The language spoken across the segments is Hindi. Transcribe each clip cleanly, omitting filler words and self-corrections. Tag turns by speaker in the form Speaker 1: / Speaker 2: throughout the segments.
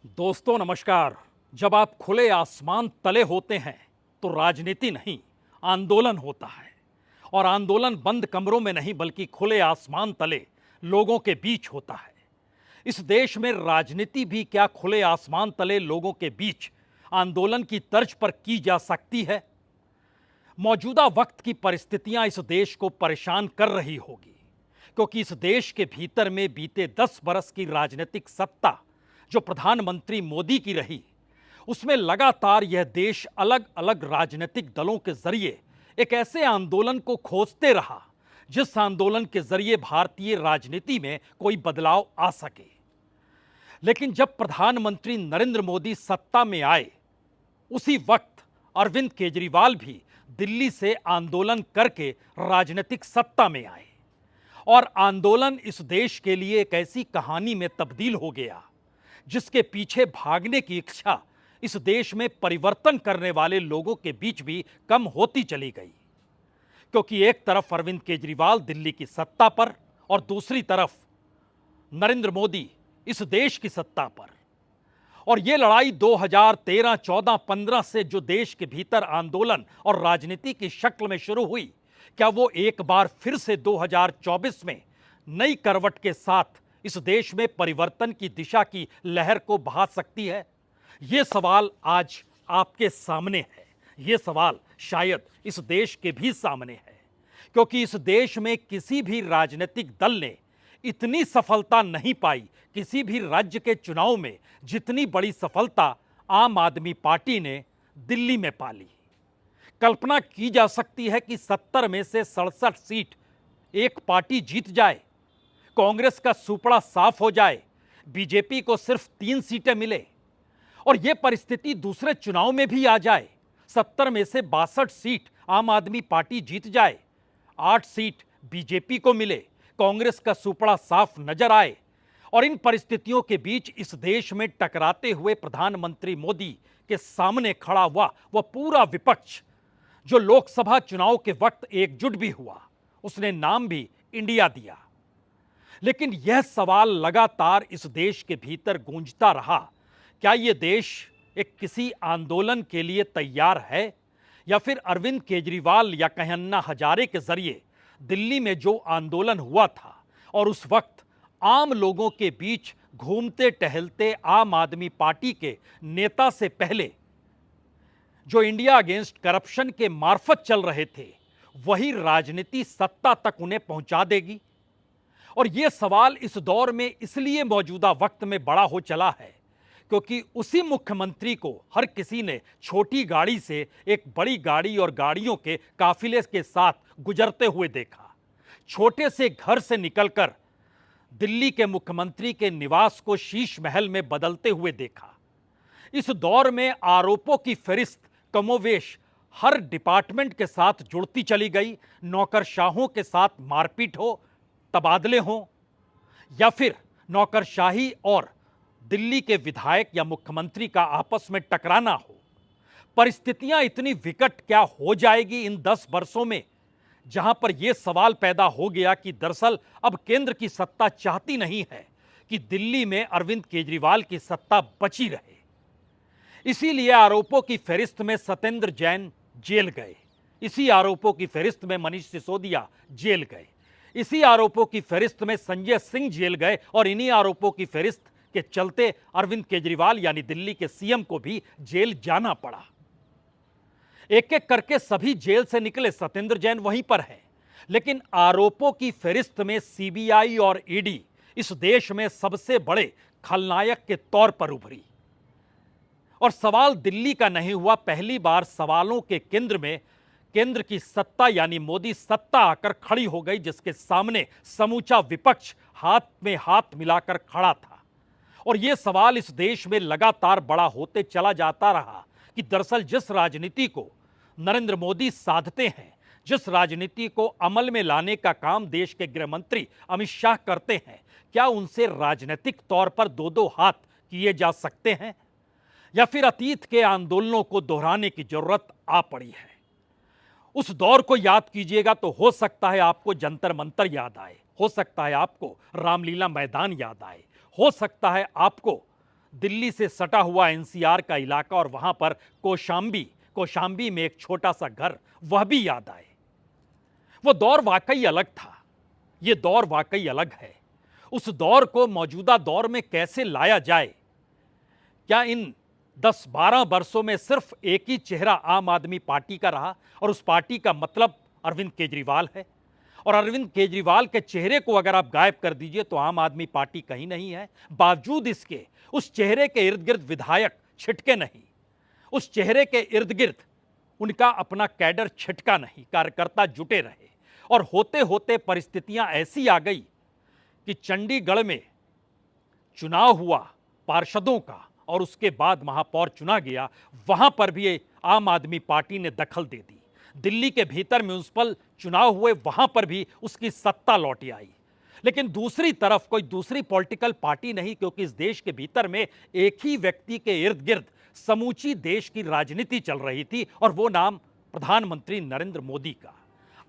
Speaker 1: दोस्तों नमस्कार। जब आप खुले आसमान तले होते हैं तो राजनीति नहीं, आंदोलन होता है। और आंदोलन बंद कमरों में नहीं बल्कि खुले आसमान तले लोगों के बीच होता है। इस देश में राजनीति भी क्या खुले आसमान तले लोगों के बीच आंदोलन की तर्ज पर की जा सकती है? मौजूदा वक्त की परिस्थितियां इस देश को परेशान कर रही होगी, क्योंकि इस देश के भीतर में बीते 10 बरस की राजनीतिक सत्ता जो प्रधानमंत्री मोदी की रही, उसमें लगातार यह देश अलग अलग राजनीतिक दलों के जरिए एक ऐसे आंदोलन को खोजते रहा जिस आंदोलन के जरिए भारतीय राजनीति में कोई बदलाव आ सके। लेकिन जब प्रधानमंत्री नरेंद्र मोदी सत्ता में आए, उसी वक्त अरविंद केजरीवाल भी दिल्ली से आंदोलन करके राजनीतिक सत्ता में आए। और आंदोलन इस देश के लिए एक ऐसी कहानी में तब्दील हो गया जिसके पीछे भागने की इच्छा इस देश में परिवर्तन करने वाले लोगों के बीच भी कम होती चली गई। क्योंकि एक तरफ अरविंद केजरीवाल दिल्ली की सत्ता पर और दूसरी तरफ नरेंद्र मोदी इस देश की सत्ता पर। और यह लड़ाई 2013, 14, 15 से जो देश के भीतर आंदोलन और राजनीति की शक्ल में शुरू हुई, क्या वो एक बार फिर से 2024 में नई करवट के साथ इस देश में परिवर्तन की दिशा की लहर को बहा सकती है? ये सवाल आज आपके सामने है। ये सवाल शायद इस देश के भी सामने है, क्योंकि इस देश में किसी भी राजनीतिक दल ने इतनी सफलता नहीं पाई, किसी भी राज्य के चुनाव में जितनी बड़ी सफलता आम आदमी पार्टी ने दिल्ली में पाली। कल्पना की जा सकती है कि 70 में से 67 सीट एक पार्टी जीत जाए, कांग्रेस का सुपड़ा साफ हो जाए, बीजेपी को सिर्फ 3 सीटें मिले और यह परिस्थिति दूसरे चुनाव में भी आ जाए। 70 में से 62 सीट आम आदमी पार्टी जीत जाए, 8 सीट बीजेपी को मिले, कांग्रेस का सुपड़ा साफ नजर आए। और इन परिस्थितियों के बीच इस देश में टकराते हुए प्रधानमंत्री मोदी के सामने खड़ा हुआ वह पूरा विपक्ष जो लोकसभा चुनाव के वक्त एकजुट भी हुआ, उसने नाम भी इंडिया दिया। लेकिन यह सवाल लगातार इस देश के भीतर गूंजता रहा, क्या यह देश एक किसी आंदोलन के लिए तैयार है, या फिर अरविंद केजरीवाल या कहीं अन्ना हजारे के जरिए दिल्ली में जो आंदोलन हुआ था और उस वक्त आम लोगों के बीच घूमते टहलते आम आदमी पार्टी के नेता से पहले जो इंडिया अगेंस्ट करप्शन के मार्फत चल रहे थे, वही राजनीति सत्ता तक उन्हें पहुंचा देगी? और यह सवाल इस दौर में इसलिए मौजूदा वक्त में बड़ा हो चला है क्योंकि उसी मुख्यमंत्री को हर किसी ने छोटी गाड़ी से एक बड़ी गाड़ी और गाड़ियों के काफिले के साथ गुजरते हुए देखा, छोटे से घर से निकलकर दिल्ली के मुख्यमंत्री के निवास को शीश महल में बदलते हुए देखा। इस दौर में आरोपों की फहरिस्त कमोवेश हर डिपार्टमेंट के साथ जुड़ती चली गई। नौकरशाहों के साथ मारपीट हो, तबादले हों, या फिर नौकरशाही और दिल्ली के विधायक या मुख्यमंत्री का आपस में टकराना हो। परिस्थितियां इतनी विकट क्या हो जाएगी इन 10 वर्षों में, जहां पर यह सवाल पैदा हो गया कि दरअसल अब केंद्र की सत्ता चाहती नहीं है कि दिल्ली में अरविंद केजरीवाल की सत्ता बची रहे। इसीलिए आरोपों की फहरिस्त में सत्येंद्र जैन जेल गए, इसी आरोपों की फहरिस्त में मनीष सिसोदिया जेल गए, इसी आरोपों की फहरिस्त में संजय सिंह जेल गए और इन्हीं आरोपों की फहरिस्त के चलते अरविंद केजरीवाल यानी दिल्ली के सीएम को भी जेल जाना पड़ा। एक एक करके सभी जेल से निकले, सत्येंद्र जैन वहीं पर है। लेकिन आरोपों की फहरिस्त में सीबीआई और ईडी इस देश में सबसे बड़े खलनायक के तौर पर उभरी। और सवाल दिल्ली का नहीं हुआ, पहली बार सवालों के केंद्र में केंद्र की सत्ता यानी मोदी सत्ता आकर खड़ी हो गई, जिसके सामने समूचा विपक्ष हाथ में हाथ मिलाकर खड़ा था। और यह सवाल इस देश में लगातार बड़ा होते चला जाता रहा कि दरअसल जिस राजनीति को नरेंद्र मोदी साधते हैं, जिस राजनीति को अमल में लाने का काम देश के गृह मंत्री अमित शाह करते हैं, क्या उनसे राजनीतिक तौर पर दो दो हाथ किए जा सकते हैं, या फिर अतीत के आंदोलनों को दोहराने की जरूरत आ पड़ी है? उस दौर को याद कीजिएगा तो हो सकता है आपको जंतर मंतर याद आए, हो सकता है आपको रामलीला मैदान याद आए, हो सकता है आपको दिल्ली से सटा हुआ एनसीआर का इलाका और वहां पर कौशाम्बी में एक छोटा सा घर, वह भी याद आए। वो दौर वाकई अलग था, ये दौर वाकई अलग है। उस दौर को मौजूदा दौर में कैसे लाया जाए? क्या इन 10-12 वर्षों में सिर्फ एक ही चेहरा आम आदमी पार्टी का रहा और उस पार्टी का मतलब अरविंद केजरीवाल है? और अरविंद केजरीवाल के चेहरे को अगर आप गायब कर दीजिए तो आम आदमी पार्टी कहीं नहीं है। बावजूद इसके उस चेहरे के इर्द गिर्द विधायक छिटके नहीं, उस चेहरे के इर्द गिर्द उनका अपना कैडर छिटका नहीं, कार्यकर्ता जुटे रहे। और होते होते परिस्थितियां ऐसी आ गई कि चंडीगढ़ में चुनाव हुआ पार्षदों का और उसके बाद महापौर चुना गया, वहां पर भी आम आदमी पार्टी ने दखल दे दी। दिल्ली के भीतर म्युनिसिपल चुनाव हुए, वहां पर भी उसकी सत्ता लौट आई। लेकिन दूसरी तरफ कोई दूसरी पॉलिटिकल पार्टी नहीं, क्योंकि इस देश के भीतर में एक ही व्यक्ति के इर्द गिर्द समूची देश की राजनीति चल रही थी और वो नाम प्रधानमंत्री नरेंद्र मोदी का।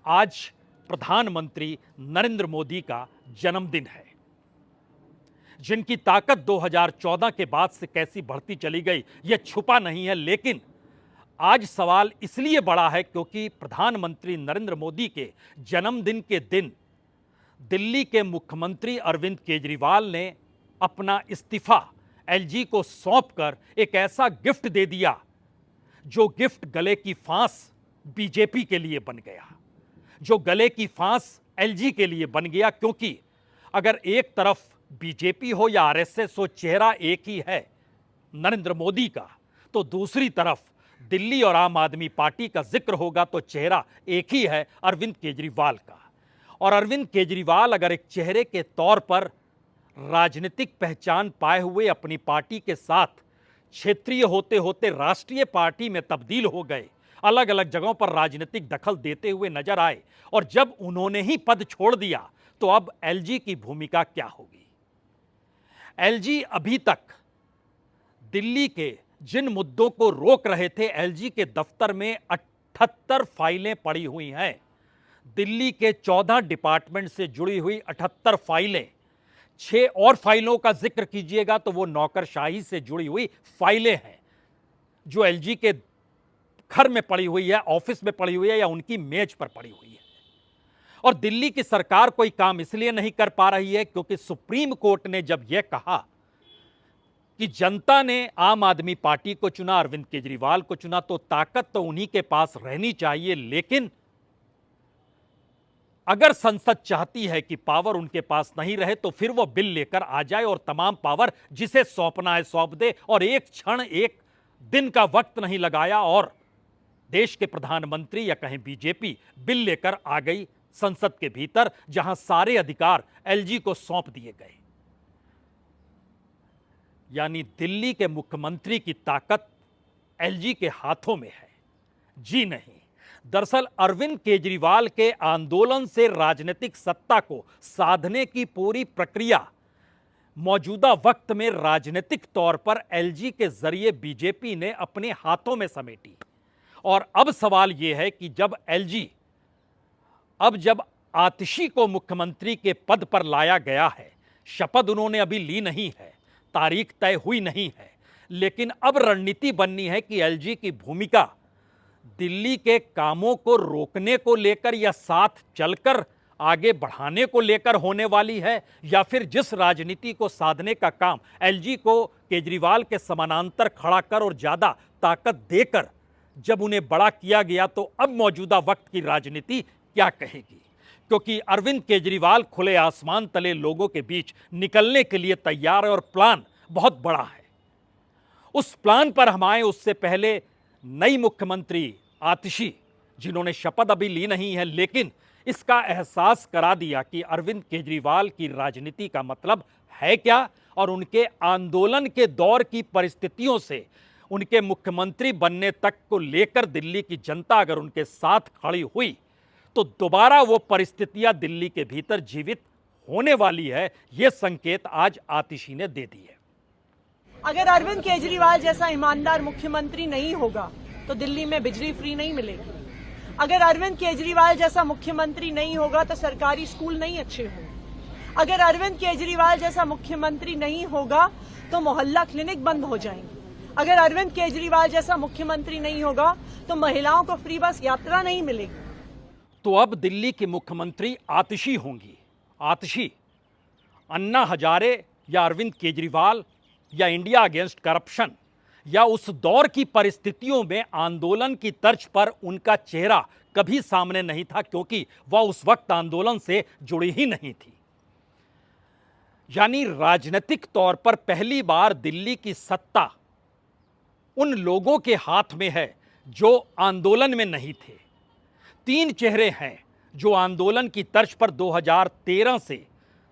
Speaker 1: आज प्रधानमंत्री नरेंद्र मोदी का जन्मदिन है, जिनकी ताकत 2014 के बाद से कैसी बढ़ती चली गई यह छुपा नहीं है। लेकिन आज सवाल इसलिए बड़ा है क्योंकि प्रधानमंत्री नरेंद्र मोदी के जन्मदिन के दिन दिल्ली के मुख्यमंत्री अरविंद केजरीवाल ने अपना इस्तीफा एलजी को सौंपकर एक ऐसा गिफ्ट दे दिया जो गिफ्ट गले की फांस बीजेपी के लिए बन गया, जो गले की फांस एलजी के लिए बन गया। क्योंकि अगर एक तरफ बीजेपी हो या आरएसएस हो, चेहरा एक ही है नरेंद्र मोदी का, तो दूसरी तरफ दिल्ली और आम आदमी पार्टी का जिक्र होगा तो चेहरा एक ही है, अरविंद केजरीवाल का। और अरविंद केजरीवाल अगर एक चेहरे के तौर पर राजनीतिक पहचान पाए हुए अपनी पार्टी के साथ क्षेत्रीय होते होते राष्ट्रीय पार्टी में तब्दील हो गए, अलग अलग जगहों पर राजनीतिक दखल देते हुए नजर आए, और जब उन्होंने ही पद छोड़ दिया तो अब एलजी की भूमिका क्या होगी? एलजी अभी तक दिल्ली के जिन मुद्दों को रोक रहे थे, एलजी के दफ्तर में 78 फाइलें पड़ी हुई हैं। दिल्ली के 14 डिपार्टमेंट से जुड़ी हुई 78 फाइलें, 6 और फाइलों का जिक्र कीजिएगा तो वो नौकरशाही से जुड़ी हुई फाइलें हैं जो एलजी के घर में पड़ी हुई है, ऑफिस में पड़ी हुई है या उनकी मेज पर पड़ी हुई है। और दिल्ली की सरकार कोई काम इसलिए नहीं कर पा रही है क्योंकि सुप्रीम कोर्ट ने जब यह कहा कि जनता ने आम आदमी पार्टी को चुना, अरविंद केजरीवाल को चुना, तो ताकत तो उन्हीं के पास रहनी चाहिए। लेकिन अगर संसद चाहती है कि पावर उनके पास नहीं रहे तो फिर वो बिल लेकर आ जाए और तमाम पावर जिसे सौंपना है सौंप दे। और एक क्षण, एक दिन का वक्त नहीं लगाया और देश के प्रधानमंत्री या कहें बीजेपी बिल लेकर आ गई संसद के भीतर, जहां सारे अधिकार एलजी को सौंप दिए गए। यानी दिल्ली के मुख्यमंत्री की ताकत एलजी के हाथों में है? जी नहीं। दरअसल अरविंद केजरीवाल के आंदोलन से राजनीतिक सत्ता को साधने की पूरी प्रक्रिया मौजूदा वक्त में राजनीतिक तौर पर एलजी के जरिए बीजेपी ने अपने हाथों में समेटी। और अब सवाल यह है कि जब आतिशी को मुख्यमंत्री के पद पर लाया गया है, शपथ उन्होंने अभी ली नहीं है, तारीख तय हुई नहीं है, लेकिन अब रणनीति बननी है कि एलजी की भूमिका दिल्ली के कामों को रोकने को लेकर या साथ चलकर आगे बढ़ाने को लेकर होने वाली है, या फिर जिस राजनीति को साधने का काम एलजी को केजरीवाल के समानांतर खड़ा कर और ज्यादा ताकत देकर जब उन्हें बड़ा किया गया, तो अब मौजूदा वक्त की राजनीति क्या कहेगी? क्योंकि अरविंद केजरीवाल खुले आसमान तले लोगों के बीच निकलने के लिए तैयार है और प्लान बहुत बड़ा है। उस प्लान पर हम आए उससे पहले नई मुख्यमंत्री आतिशी, जिन्होंने शपथ अभी ली नहीं है, लेकिन इसका एहसास करा दिया कि अरविंद केजरीवाल की राजनीति का मतलब है क्या, और उनके आंदोलन के दौर की परिस्थितियों से उनके मुख्यमंत्री बनने तक को लेकर दिल्ली की जनता अगर उनके साथ खड़ी हुई तो दोबारा वो परिस्थितियां दिल्ली के भीतर जीवित होने वाली है। ये संकेत आज आतिशी ने दे दी है।
Speaker 2: अगर अरविंद केजरीवाल जैसा ईमानदार मुख्यमंत्री नहीं होगा तो दिल्ली में बिजली फ्री नहीं मिलेगी। अगर अरविंद केजरीवाल जैसा मुख्यमंत्री नहीं होगा तो सरकारी स्कूल नहीं अच्छे होंगे। अगर अरविंद केजरीवाल जैसा मुख्यमंत्री नहीं होगा तो मोहल्ला क्लिनिक बंद हो जाएंगे। अगर अरविंद केजरीवाल जैसा मुख्यमंत्री नहीं होगा तो महिलाओं को फ्री बस यात्रा नहीं मिलेगी।
Speaker 1: तो अब दिल्ली की मुख्यमंत्री आतिशी होंगी। आतिशी अन्ना हजारे या अरविंद केजरीवाल या इंडिया अगेंस्ट करप्शन या उस दौर की परिस्थितियों में आंदोलन की तर्ज पर उनका चेहरा कभी सामने नहीं था, क्योंकि वह उस वक्त आंदोलन से जुड़ी ही नहीं थी। यानी राजनीतिक तौर पर पहली बार दिल्ली की सत्ता उन लोगों के हाथ में है जो आंदोलन में नहीं थे। तीन चेहरे हैं जो आंदोलन की तर्ज पर 2013 से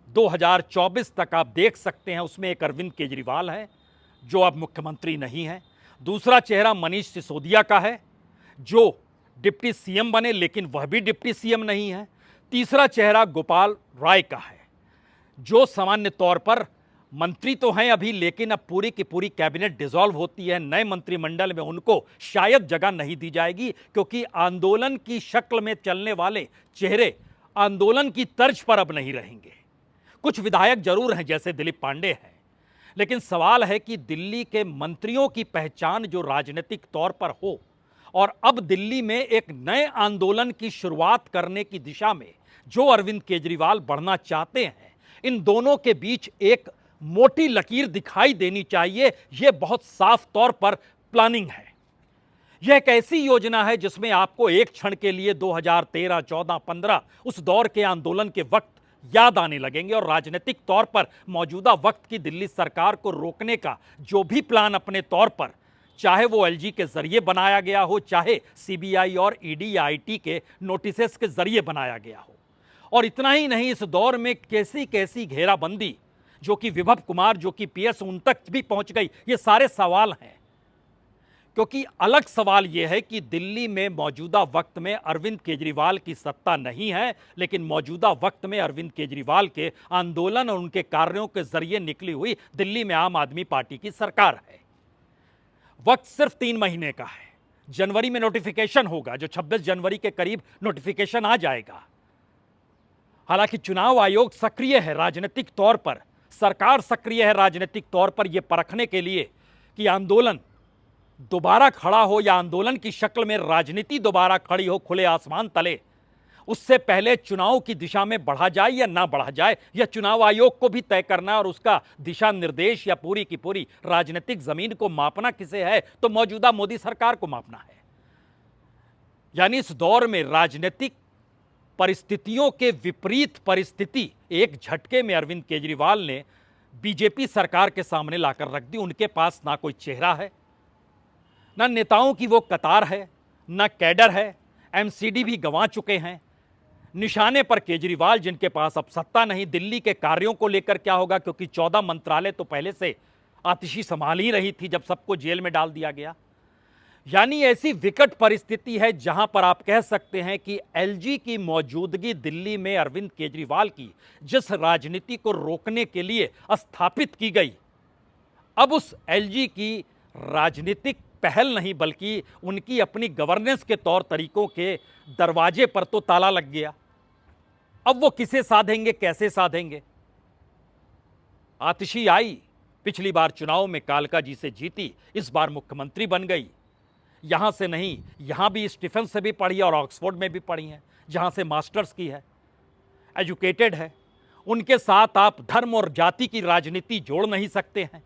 Speaker 1: 2024 तक आप देख सकते हैं। उसमें एक अरविंद केजरीवाल है जो अब मुख्यमंत्री नहीं है। दूसरा चेहरा मनीष सिसोदिया का है जो डिप्टी सीएम बने लेकिन वह भी डिप्टी सीएम नहीं है। तीसरा चेहरा गोपाल राय का है जो सामान्य तौर पर मंत्री तो हैं अभी, लेकिन अब पूरी की पूरी कैबिनेट डिसॉल्व होती है, नए मंत्रिमंडल में उनको शायद जगह नहीं दी जाएगी, क्योंकि आंदोलन की शक्ल में चलने वाले चेहरे आंदोलन की तर्ज पर अब नहीं रहेंगे। कुछ विधायक जरूर हैं जैसे दिलीप पांडे हैं, लेकिन सवाल है कि दिल्ली के मंत्रियों की पहचान जो राजनीतिक तौर पर हो और अब दिल्ली में एक नए आंदोलन की शुरुआत करने की दिशा में जो अरविंद केजरीवाल बढ़ना चाहते हैं, इन दोनों के बीच एक मोटी लकीर दिखाई देनी चाहिए। यह बहुत साफ तौर पर प्लानिंग है। यह एक ऐसी योजना है जिसमें आपको एक क्षण के लिए 2013, 14, 15 उस दौर के आंदोलन के वक्त याद आने लगेंगे और राजनीतिक तौर पर मौजूदा वक्त की दिल्ली सरकार को रोकने का जो भी प्लान अपने तौर पर, चाहे वो एलजी के जरिए बनाया गया हो, चाहे सीबीआई और ईडी या आईटी के नोटिसेस के जरिए बनाया गया हो। और इतना ही नहीं, इस दौर में कैसी कैसी घेराबंदी जो कि विभव कुमार, जो कि पीएस, उन तक भी पहुंच गई, ये सारे सवाल हैं। क्योंकि अलग सवाल यह है कि दिल्ली में मौजूदा वक्त में अरविंद केजरीवाल की सत्ता नहीं है, लेकिन मौजूदा वक्त में अरविंद केजरीवाल के आंदोलन और उनके कार्यों के जरिए निकली हुई दिल्ली में आम आदमी पार्टी की सरकार है। वक्त सिर्फ 3 महीने का है। जनवरी में नोटिफिकेशन होगा, जो 26 जनवरी के करीब नोटिफिकेशन आ जाएगा। हालांकि चुनाव आयोग सक्रिय है राजनीतिक तौर पर, सरकार सक्रिय है राजनीतिक तौर पर यह परखने के लिए कि आंदोलन दोबारा खड़ा हो या आंदोलन की शक्ल में राजनीति दोबारा खड़ी हो खुले आसमान तले। उससे पहले चुनाव की दिशा में बढ़ा जाए या ना बढ़ा जाए, यह चुनाव आयोग को भी तय करना है और उसका दिशा निर्देश या पूरी की पूरी राजनीतिक जमीन को मापना किसे है, तो मौजूदा मोदी सरकार को मापना है। यानी इस दौर में राजनीतिक परिस्थितियों के विपरीत परिस्थिति एक झटके में अरविंद केजरीवाल ने बीजेपी सरकार के सामने लाकर रख दी। उनके पास ना कोई चेहरा है, ना नेताओं की वो कतार है, ना कैडर है, एमसीडी भी गंवा चुके हैं। निशाने पर केजरीवाल, जिनके पास अब सत्ता नहीं। दिल्ली के कार्यों को लेकर क्या होगा, क्योंकि 14 मंत्रालय तो पहले से आतिशी संभाल ही रही थी जब सबको जेल में डाल दिया गया। यानी ऐसी विकट परिस्थिति है जहां पर आप कह सकते हैं कि एलजी की मौजूदगी दिल्ली में अरविंद केजरीवाल की जिस राजनीति को रोकने के लिए स्थापित की गई, अब उस एलजी की राजनीतिक पहल नहीं बल्कि उनकी अपनी गवर्नेंस के तौर तरीकों के दरवाजे पर तो ताला लग गया। अब वो किसे साधेंगे, कैसे साधेंगे? आतिशी आई, पिछली बार चुनाव में कालका जी से जीती, इस बार मुख्यमंत्री बन गई। यहां से नहीं, यहां भी स्टीफन से भी पढ़ी और ऑक्सफोर्ड में भी पढ़ी है, जहां से मास्टर्स की है, एजुकेटेड है। उनके साथ आप धर्म और जाति की राजनीति जोड़ नहीं सकते हैं,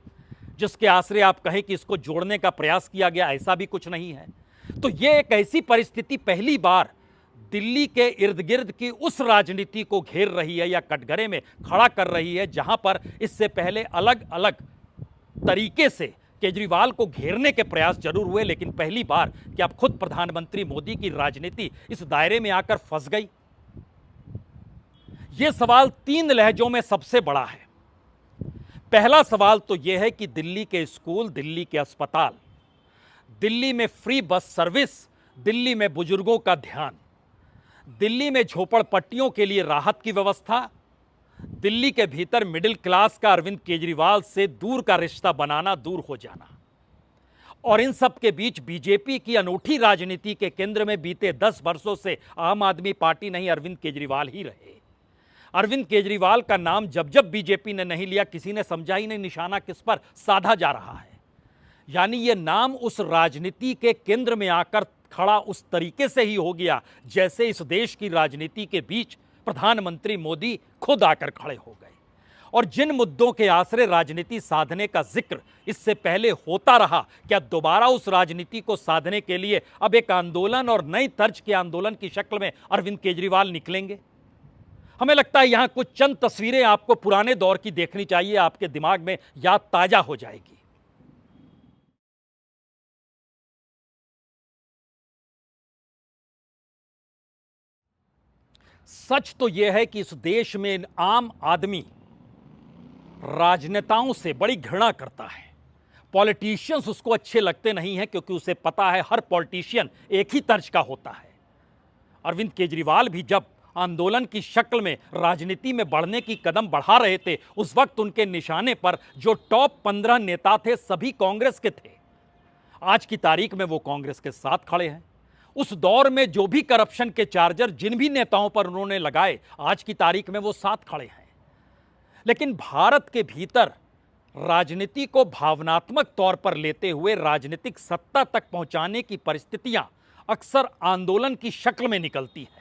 Speaker 1: जिसके आश्रय आप कहें कि इसको जोड़ने का प्रयास किया गया, ऐसा भी कुछ नहीं है। तो ये एक ऐसी परिस्थिति पहली बार दिल्ली के इर्द गिर्द की उस राजनीति को घेर रही है या कटघरे में खड़ा कर रही है, जहां पर इससे पहले अलग अलग तरीके से केजरीवाल को घेरने के प्रयास जरूर हुए, लेकिन पहली बार कि अब खुद प्रधानमंत्री मोदी की राजनीति इस दायरे में आकर फंस गई। यह सवाल 3 लहजों में सबसे बड़ा है। पहला सवाल तो यह है कि दिल्ली के स्कूल, दिल्ली के अस्पताल, दिल्ली में फ्री बस सर्विस, दिल्ली में बुजुर्गों का ध्यान, दिल्ली में झोपड़पट्टियों के लिए राहत की व्यवस्था, दिल्ली के भीतर मिडिल क्लास का अरविंद केजरीवाल से दूर का रिश्ता बनाना, दूर हो जाना, और इन सब के बीच बीजेपी की अनूठी राजनीति के केंद्र में बीते 10 वर्षों से आम आदमी पार्टी नहीं, अरविंद केजरीवाल ही रहे। अरविंद केजरीवाल का नाम जब जब बीजेपी ने नहीं लिया, किसी ने समझा ही नहीं निशाना किस पर साधा जा रहा है। यानी यह नाम उस राजनीति के केंद्र में आकर खड़ा उस तरीके से ही हो गया जैसे इस देश की राजनीति के बीच प्रधानमंत्री मोदी खुद आकर खड़े हो गए। और जिन मुद्दों के आसरे राजनीति साधने का जिक्र इससे पहले होता रहा, क्या दोबारा उस राजनीति को साधने के लिए अब एक आंदोलन और नई तर्ज के आंदोलन की शक्ल में अरविंद केजरीवाल निकलेंगे? हमें लगता है यहां कुछ चंद तस्वीरें आपको पुराने दौर की देखनी चाहिए, आपके दिमाग में याद ताजा हो जाएगी। सच तो यह है कि इस देश में आम आदमी राजनेताओं से बड़ी घृणा करता है। पॉलिटिशियंस उसको अच्छे लगते नहीं हैं क्योंकि उसे पता है हर पॉलिटिशियन एक ही तर्ज का होता है। अरविंद केजरीवाल भी जब आंदोलन की शक्ल में राजनीति में बढ़ने की कदम बढ़ा रहे थे, उस वक्त उनके निशाने पर जो टॉप 15 नेता थे सभी कांग्रेस के थे। आज की तारीख में वो कांग्रेस के साथ खड़े हैं। उस दौर में जो भी करप्शन के चार्जर जिन भी नेताओं पर उन्होंने लगाए, आज की तारीख में वो साथ खड़े हैं। लेकिन भारत के भीतर राजनीति को भावनात्मक तौर पर लेते हुए राजनीतिक सत्ता तक पहुंचाने की परिस्थितियां अक्सर आंदोलन की शक्ल में निकलती है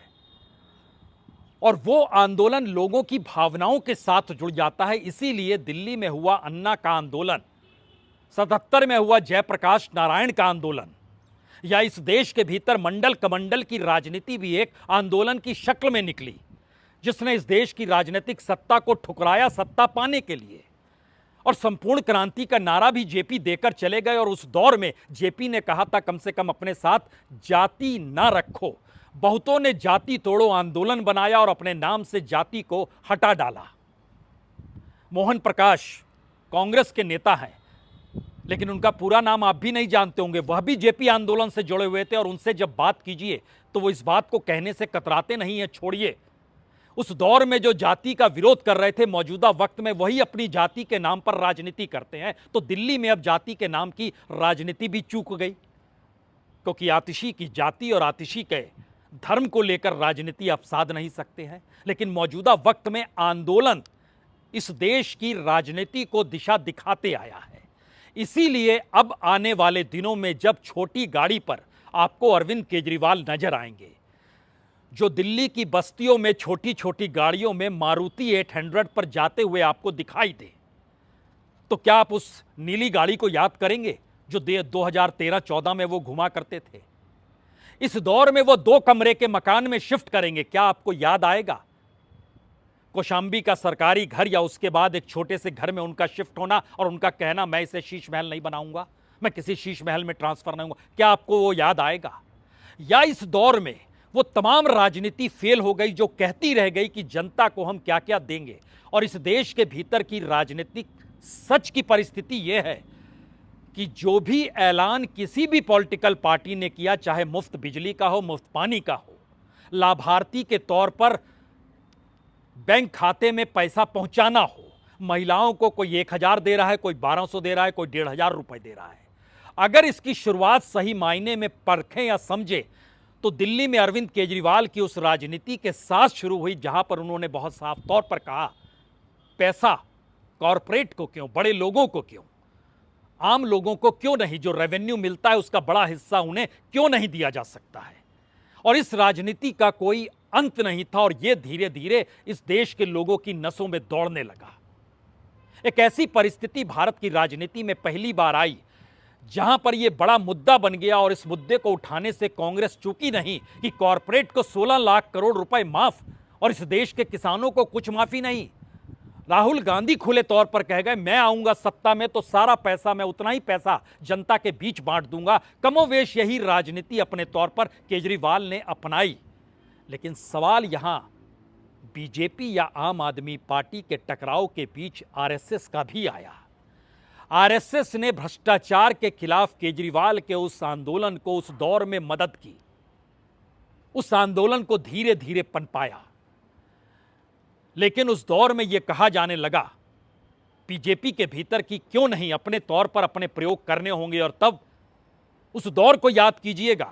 Speaker 1: और वो आंदोलन लोगों की भावनाओं के साथ जुड़ जाता है। इसीलिए दिल्ली में हुआ अन्ना का आंदोलन, 77 में हुआ जयप्रकाश नारायण का आंदोलन, या इस देश के भीतर मंडल कमंडल की राजनीति भी एक आंदोलन की शक्ल में निकली जिसने इस देश की राजनीतिक सत्ता को ठुकराया सत्ता पाने के लिए। और संपूर्ण क्रांति का नारा भी जेपी देकर चले गए और उस दौर में जेपी ने कहा था कम से कम अपने साथ जाति ना रखो। बहुतों ने जाति तोड़ो आंदोलन बनाया और अपने नाम से जाति को हटा डाला। मोहन प्रकाश कांग्रेस के नेता हैं, लेकिन उनका पूरा नाम आप भी नहीं जानते होंगे। वह भी जेपी आंदोलन से जुड़े हुए थे और उनसे जब बात कीजिए तो वो इस बात को कहने से कतराते नहीं है। छोड़िए, उस दौर में जो जाति का विरोध कर रहे थे, मौजूदा वक्त में वही अपनी जाति के नाम पर राजनीति करते हैं। तो दिल्ली में अब जाति के नाम की राजनीति भी चूक गई, क्योंकि आतिशी की जाति और आतिशी के धर्म को लेकर राजनीति आप साध नहीं सकते हैं। लेकिन मौजूदा वक्त में आंदोलन इस देश की राजनीति को दिशा दिखाते आया है। इसीलिए अब आने वाले दिनों में जब छोटी गाड़ी पर आपको अरविंद केजरीवाल नजर आएंगे, जो दिल्ली की बस्तियों में छोटी छोटी गाड़ियों में मारुति 800 पर जाते हुए आपको दिखाई दे, तो क्या आप उस नीली गाड़ी को याद करेंगे जो 2013-14 में वो घुमा करते थे? इस दौर में वो 2 कमरे के मकान में शिफ्ट करेंगे, क्या आपको याद आएगा कौशाम्बी का सरकारी घर या उसके बाद एक छोटे से घर में उनका शिफ्ट होना और उनका कहना मैं इसे शीश महल नहीं बनाऊंगा, मैं किसी शीश महल में ट्रांसफर नहीं होऊंगा? क्या आपको वो याद आएगा? या इस दौर में वो तमाम राजनीति फेल हो गई जो कहती रह गई कि जनता को हम क्या क्या देंगे? और इस देश के भीतर की राजनीतिक सच की परिस्थिति यह है कि जो भी ऐलान किसी भी पॉलिटिकल पार्टी ने किया, चाहे मुफ्त बिजली का हो, मुफ्त पानी का हो, लाभार्थी के तौर पर बैंक खाते में पैसा पहुंचाना हो, महिलाओं को कोई 1000 दे रहा है, कोई 1200 दे रहा है, कोई 1500 रुपए दे रहा है, अगर इसकी शुरुआत सही मायने में परखें या समझे तो दिल्ली में अरविंद केजरीवाल की उस राजनीति के साथ शुरू हुई जहां पर उन्होंने बहुत साफ तौर पर कहा पैसा कॉरपोरेट को क्यों, बड़े लोगों को क्यों, आम लोगों को क्यों नहीं? जो रेवेन्यू मिलता है उसका बड़ा हिस्सा उन्हें क्यों नहीं दिया जा सकता है? और इस राजनीति का कोई अंत नहीं था और यह धीरे धीरे इस देश के लोगों की नसों में दौड़ने लगा। एक ऐसी परिस्थिति भारत की राजनीति में पहली बार आई जहां पर यह बड़ा मुद्दा बन गया और इस मुद्दे को उठाने से कांग्रेस चूकी नहीं कि कॉरपोरेट को 16 लाख करोड़ रुपए माफ और इस देश के किसानों को कुछ माफी नहीं। राहुल गांधी खुले तौर पर कह गए मैं आऊंगा सत्ता में तो सारा पैसा, मैं उतना ही पैसा जनता के बीच बांट दूंगा। कमोवेश यही राजनीति अपने तौर पर केजरीवाल ने अपनाई। लेकिन सवाल यहां बीजेपी या आम आदमी पार्टी के टकराव के बीच आरएसएस का भी आया। आरएसएस ने भ्रष्टाचार के खिलाफ केजरीवाल के उस आंदोलन को उस दौर में मदद की, उस आंदोलन को धीरे धीरे पनपाया। लेकिन उस दौर में यह कहा जाने लगा बीजेपी के भीतर कि क्यों नहीं अपने तौर पर अपने प्रयोग करने होंगे। और तब उस दौर को याद कीजिएगा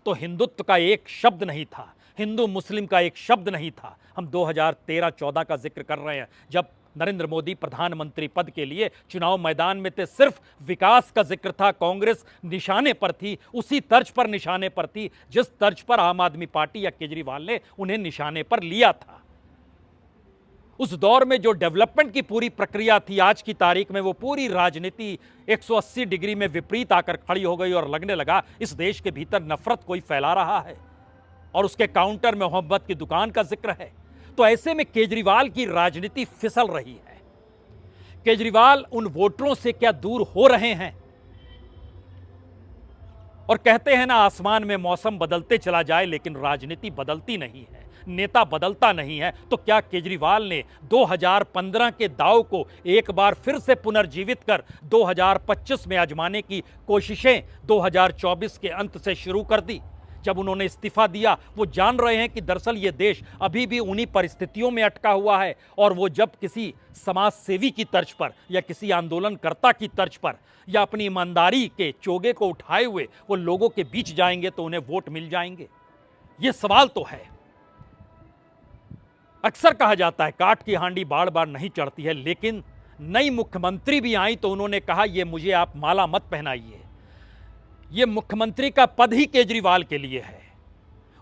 Speaker 1: तो हिंदुत्व का एक शब्द नहीं था। हिंदू मुस्लिम का एक शब्द नहीं था। हम 2013-14 का जिक्र कर रहे हैं, जब नरेंद्र मोदी प्रधानमंत्री पद के लिए चुनाव मैदान में थे। सिर्फ विकास का जिक्र था। कांग्रेस निशाने पर थी, उसी तर्ज पर निशाने पर थी जिस तर्ज पर आम आदमी पार्टी या केजरीवाल ने उन्हें निशाने पर लिया था। उस दौर में जो डेवलपमेंट की पूरी प्रक्रिया थी, आज की तारीख में वो पूरी राजनीति 180 डिग्री में विपरीत आकर खड़ी हो गई और लगने लगा इस देश के भीतर नफरत कोई फैला रहा है और उसके काउंटर में मोहब्बत की दुकान का जिक्र है। तो ऐसे में केजरीवाल की राजनीति फिसल रही है। केजरीवाल उन वोटरों से क्या दूर हो रहे हैं? और कहते हैं ना, आसमान में मौसम बदलते चला जाए लेकिन राजनीति बदलती नहीं है, नेता बदलता नहीं है। तो क्या केजरीवाल ने 2015 के दांव को एक बार फिर से पुनर्जीवित कर 2025 में आजमाने की कोशिशें 2024 के अंत से शुरू कर दी? जब उन्होंने इस्तीफा दिया, वो जान रहे हैं कि दरअसल ये देश अभी भी उन्हीं परिस्थितियों में अटका हुआ है और वो जब किसी समाज सेवी की तर्ज पर या किसी आंदोलनकर्ता की तर्ज पर या अपनी ईमानदारी के चोगे को उठाए हुए वो लोगों के बीच जाएंगे तो उन्हें वोट मिल जाएंगे। ये सवाल तो है। अक्सर कहा जाता है काठ की हांडी बार बार नहीं चढ़ती है, लेकिन नई मुख्यमंत्री भी आई तो उन्होंने कहा ये मुझे आप माला मत पहनाइए, ये मुख्यमंत्री का पद ही केजरीवाल के लिए है।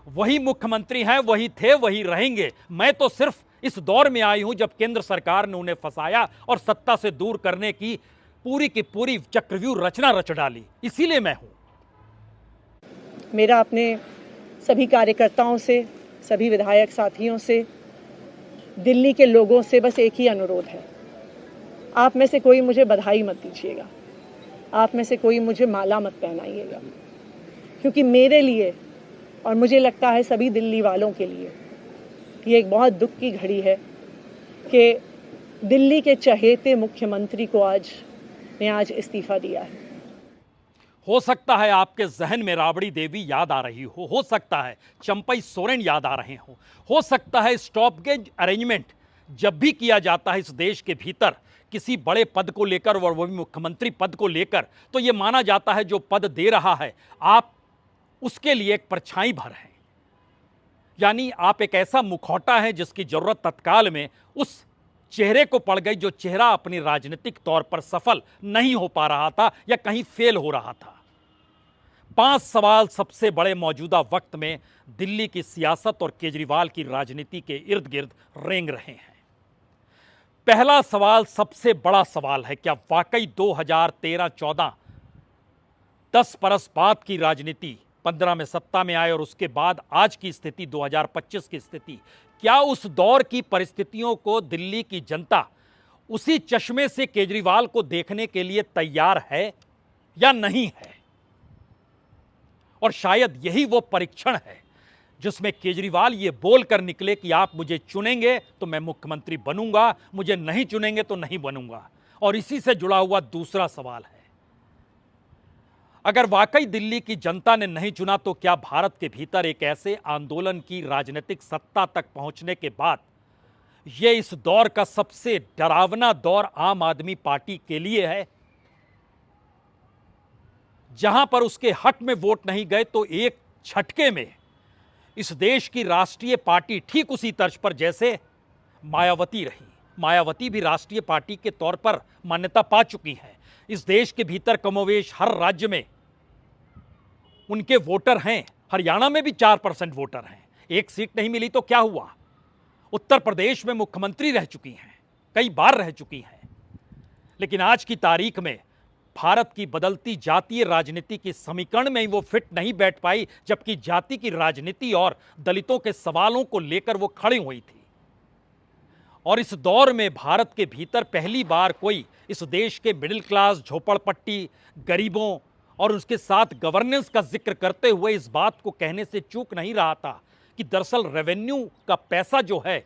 Speaker 1: वही मुख्यमंत्री हैं, वही थे, वही रहेंगे। मैं तो सिर्फ इस दौर में आई हूं जब केंद्र सरकार ने उन्हें फंसाया और सत्ता से दूर करने की पूरी चक्रव्यूह रचना रच डाली, इसीलिए मैं हूं।
Speaker 2: मेरा अपने सभी कार्यकर्ताओं से, सभी विधायक साथियों से, दिल्ली के लोगों से बस एक ही अनुरोध है, आप में से कोई मुझे बधाई मत दीजिएगा, आप में से कोई मुझे माला मत पहनाइएगा, क्योंकि मेरे लिए और मुझे लगता है सभी दिल्ली वालों के लिए ये एक बहुत दुख की घड़ी है कि दिल्ली के चहेते मुख्यमंत्री को आज इस्तीफा दिया है।
Speaker 1: हो सकता है आपके जहन में राबड़ी देवी याद आ रही हो सकता है चंपई सोरेन याद आ रहे हो सकता है स्टॉप गेज अरेंजमेंट जब भी किया जाता है इस देश के भीतर किसी बड़े पद को लेकर और वो भी मुख्यमंत्री पद को लेकर, तो ये माना जाता है जो पद दे रहा है आप उसके लिए एक परछाई भर हैं, यानी आप एक ऐसा मुखौटा है जिसकी जरूरत तत्काल में उस चेहरे को पड़ गई जो चेहरा अपनी राजनीतिक तौर पर सफल नहीं हो पा रहा था या कहीं फेल हो रहा था। 5 सवाल सबसे बड़े मौजूदा वक्त में दिल्ली की सियासत और केजरीवाल की राजनीति के इर्द गिर्द रेंग रहे हैं। पहला सवाल सबसे बड़ा सवाल है, क्या वाकई 2013-14 10 बरस बाद की राजनीति 15 में सत्ता में आए और उसके बाद आज की स्थिति 2025 की स्थिति, क्या उस दौर की परिस्थितियों को दिल्ली की जनता उसी चश्मे से केजरीवाल को देखने के लिए तैयार है या नहीं है? और शायद यही वो परीक्षण है जिसमें केजरीवाल ये बोलकर निकले कि आप मुझे चुनेंगे तो मैं मुख्यमंत्री बनूंगा, मुझे नहीं चुनेंगे तो नहीं बनूंगा। और इसी से जुड़ा हुआ दूसरा सवाल है, अगर वाकई दिल्ली की जनता ने नहीं चुना तो क्या भारत के भीतर एक ऐसे आंदोलन की राजनीतिक सत्ता तक पहुंचने के बाद यह इस दौर का सबसे डरावना दौर आम आदमी पार्टी के लिए है, जहां पर उसके हक में वोट नहीं गए तो एक झटके में इस देश की राष्ट्रीय पार्टी ठीक उसी तर्ज पर जैसे मायावती रही, मायावती भी राष्ट्रीय पार्टी के तौर पर मान्यता पा चुकी है। इस देश के भीतर कमोवेश हर राज्य में उनके वोटर हैं, हरियाणा में भी 4% वोटर हैं। एक सीट नहीं मिली तो क्या हुआ? उत्तर प्रदेश में मुख्यमंत्री रह चुकी हैं, कई बार रह चुकी हैं। लेकिन आज की तारीख में भारत की बदलती जातीय राजनीति की समीकरण में ही वो फिट नहीं बैठ पाई, जबकि जाति की राजनीति और दलितों के सवालों को लेकर वो खड़ी हुई थी। और इस दौर में भारत के भीतर पहली बार कोई इस देश के मिडिल क्लास, झोपड़पट्टी, गरीबों और उसके साथ गवर्नेंस का जिक्र करते हुए इस बात को कहने से चूक नहीं रहा था कि दरअसल रेवेन्यू का पैसा जो है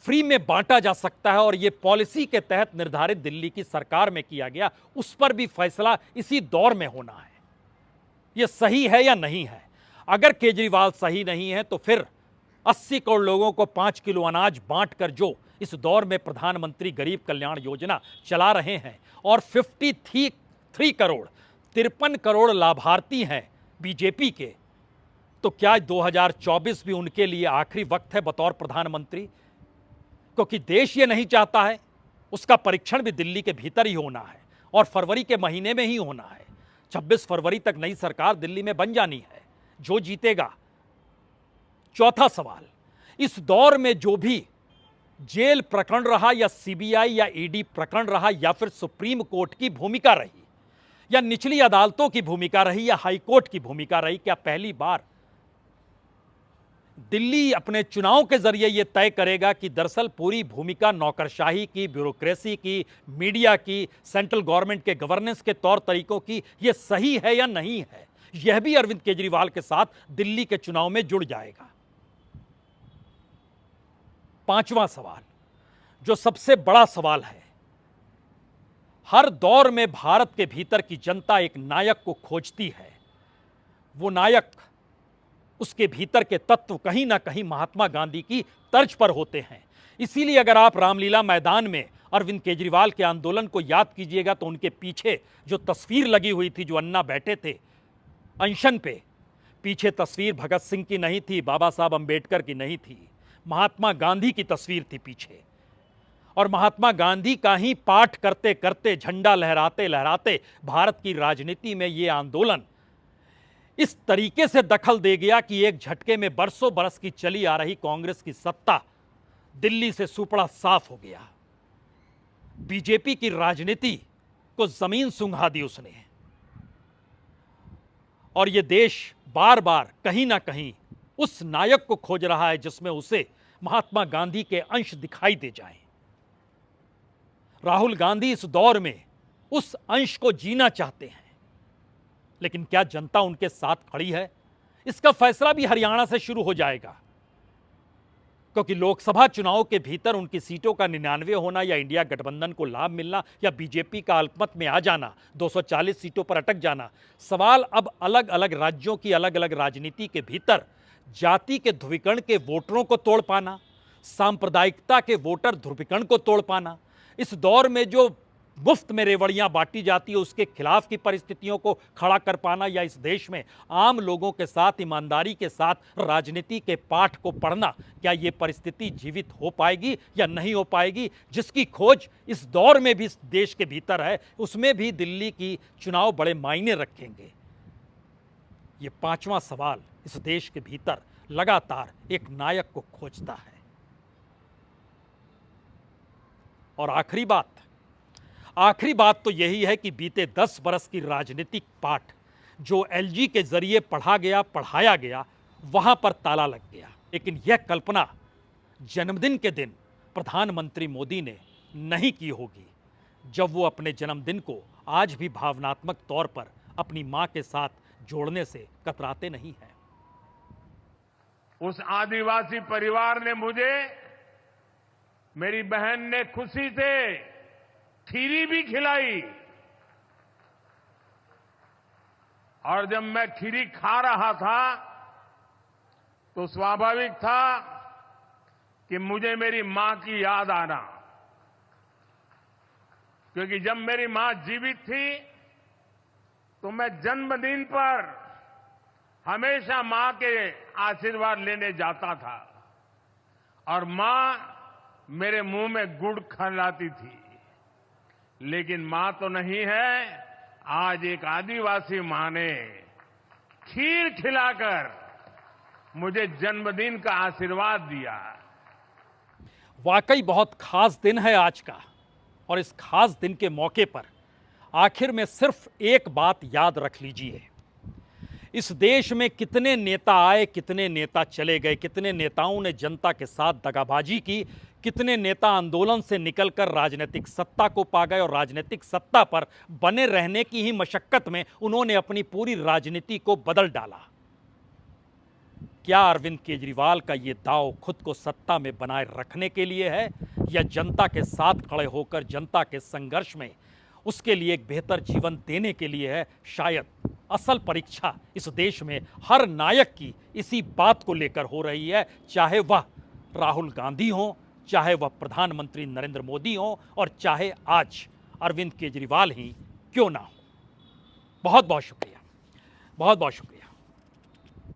Speaker 1: फ्री में बांटा जा सकता है और ये पॉलिसी के तहत निर्धारित दिल्ली की सरकार में किया गया, उस पर भी फैसला इसी दौर में होना है। ये सही है या नहीं है? अगर केजरीवाल सही नहीं है तो फिर 80 करोड़ लोगों को 5 किलो अनाज बांटकर जो इस दौर में प्रधानमंत्री गरीब कल्याण योजना चला रहे हैं और 53 करोड़ 53 करोड़ लाभार्थी हैं बीजेपी के, तो क्या 2024 भी उनके लिए आखिरी वक्त है बतौर प्रधानमंत्री? क्योंकि देश ये नहीं चाहता है, उसका परीक्षण भी दिल्ली के भीतर ही होना है और फरवरी के महीने में ही होना है। 26 फरवरी तक नई सरकार दिल्ली में बन जानी है, जो जीतेगा। चौथा सवाल, इस दौर में जो भी जेल प्रकरण रहा या सीबीआई या ईडी प्रकरण रहा या फिर सुप्रीम कोर्ट की भूमिका रही या निचली अदालतों की भूमिका रही या हाईकोर्ट की भूमिका रही, क्या पहली बार दिल्ली अपने चुनाव के जरिए यह तय करेगा कि दरअसल पूरी भूमिका नौकरशाही की, ब्यूरोक्रेसी की, मीडिया की, सेंट्रल गवर्नमेंट के गवर्नेंस के तौर तरीकों की, यह सही है या नहीं है? यह भी अरविंद केजरीवाल के साथ दिल्ली के चुनाव में जुड़ जाएगा। पांचवां सवाल, जो सबसे बड़ा सवाल है, हर दौर में भारत के भीतर की जनता एक नायक को खोजती है। वो नायक, उसके भीतर के तत्व कहीं ना कहीं महात्मा गांधी की तर्ज पर होते हैं। इसीलिए अगर आप रामलीला मैदान में अरविंद केजरीवाल के आंदोलन को याद कीजिएगा तो उनके पीछे जो तस्वीर लगी हुई थी, जो अन्ना बैठे थे अनशन पे, पीछे तस्वीर भगत सिंह की नहीं थी, बाबा साहब अंबेडकर की नहीं थी, महात्मा गांधी की तस्वीर थी पीछे। और महात्मा गांधी का ही पाठ करते करते, झंडा लहराते लहराते भारत की राजनीति में यह आंदोलन इस तरीके से दखल दे गया कि एक झटके में बरसों बरस की चली आ रही कांग्रेस की सत्ता दिल्ली से सुपड़ा साफ हो गया। बीजेपी की राजनीति को जमीन सुंघा दी उसने। और यह देश बार बार कहीं ना कहीं उस नायक को खोज रहा है जिसमें उसे महात्मा गांधी के अंश दिखाई दे जाएं। राहुल गांधी इस दौर में उस अंश को जीना चाहते हैं, लेकिन क्या जनता उनके साथ खड़ी है? इसका फैसला भी हरियाणा से शुरू हो जाएगा, क्योंकि लोकसभा चुनाव के भीतर उनकी सीटों का 99 होना या इंडिया गठबंधन को लाभ मिलना या बीजेपी का अल्पमत में आ जाना, 240 सीटों पर अटक जाना, सवाल अब अलग अलग राज्यों की अलग अलग राजनीति के भीतर जाति के ध्रुवीकरण के वोटरों को तोड़ पाना, सांप्रदायिकता के वोटर ध्रुवीकरण को तोड़ पाना, इस दौर में जो मुफ्त में रेवड़ियां बांटी जाती है उसके खिलाफ की परिस्थितियों को खड़ा कर पाना, या इस देश में आम लोगों के साथ ईमानदारी के साथ राजनीति के पाठ को पढ़ना, क्या ये परिस्थिति जीवित हो पाएगी या नहीं हो पाएगी, जिसकी खोज इस दौर में भी इस देश के भीतर है, उसमें भी दिल्ली की चुनाव बड़े मायने रखेंगे। ये पांचवा सवाल इस देश के भीतर लगातार एक नायक को खोजता है। और आखिरी बात तो यही है कि बीते 10 बरस की राजनीतिक पाठ जो एलजी के जरिए पढ़ा गया, पढ़ाया गया, वहां पर ताला लग गया। लेकिन यह कल्पना जन्मदिन के दिन प्रधानमंत्री मोदी ने नहीं की होगी, जब वो अपने जन्मदिन को आज भी भावनात्मक तौर पर अपनी मां के साथ जोड़ने से कतराते नहीं हैं।
Speaker 3: उस आदिवासी परिवार ने मुझे, मेरी बहन ने खुशी से खीरी भी खिलाई, और जब मैं खीरी खा रहा था तो स्वाभाविक था कि मुझे मेरी मां की याद आना, क्योंकि जब मेरी मां जीवित थी तो मैं जन्मदिन पर हमेशा मां के आशीर्वाद लेने जाता था और मां मेरे मुंह में गुड़ खिलाती थी। लेकिन मां तो नहीं है, आज एक आदिवासी मां ने खीर खिलाकर मुझे जन्मदिन का आशीर्वाद दिया।
Speaker 1: वाकई बहुत खास दिन है आज का, और इस खास दिन के मौके पर आखिर में सिर्फ एक बात याद रख लीजिए, इस देश में कितने नेता आए, कितने नेता चले गए, कितने नेताओं ने जनता के साथ दगाबाजी की, कितने नेता आंदोलन से निकलकर राजनीतिक सत्ता को पा गए और राजनीतिक सत्ता पर बने रहने की ही मशक्कत में उन्होंने अपनी पूरी राजनीति को बदल डाला। क्या अरविंद केजरीवाल का ये दांव खुद को सत्ता में बनाए रखने के लिए है, या जनता के साथ खड़े होकर जनता के संघर्ष में उसके लिए एक बेहतर जीवन देने के लिए है? शायद असल परीक्षा इस देश में हर नायक की इसी बात को लेकर हो रही है, चाहे वह राहुल गांधी हो, चाहे वह प्रधानमंत्री नरेंद्र मोदी हो, और चाहे आज अरविंद केजरीवाल ही क्यों ना हो। बहुत बहुत शुक्रिया, बहुत बहुत शुक्रिया।